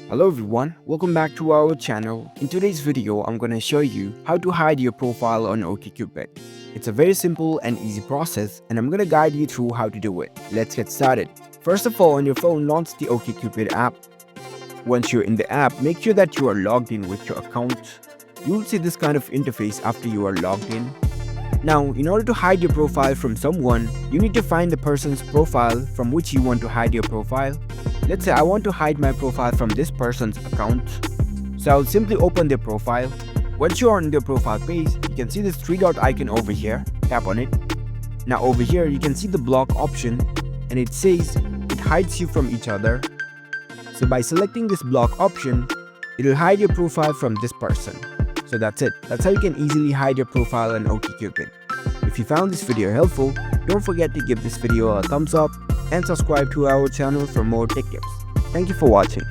Hello everyone, welcome back to our channel. In today's video, I'm gonna show you how to hide your profile on OkCupid. It's a very simple and easy process and I'm gonna guide you through how to do it. Let's get started. First of all, on your phone, launch the OkCupid app. Once you're in the app, make sure that you are logged in with your account. You'll see this kind of interface after you are logged in. Now, in order to hide your profile from someone, you need to find the person's profile from which you want to hide your profile. Let's say I want to hide my profile from this person's account. So I'll simply open their profile. Once you are on their profile page, you can see this three-dot icon over here. Tap on it. Now over here, you can see the block option and it says it hides you from each other. So by selecting this block option, it will hide your profile from this person. So that's it. That's how you can easily hide your profile on OkCupid. If you found this video helpful, don't forget to give this video a thumbs up and subscribe to our channel for more tech tips. Thank you for watching.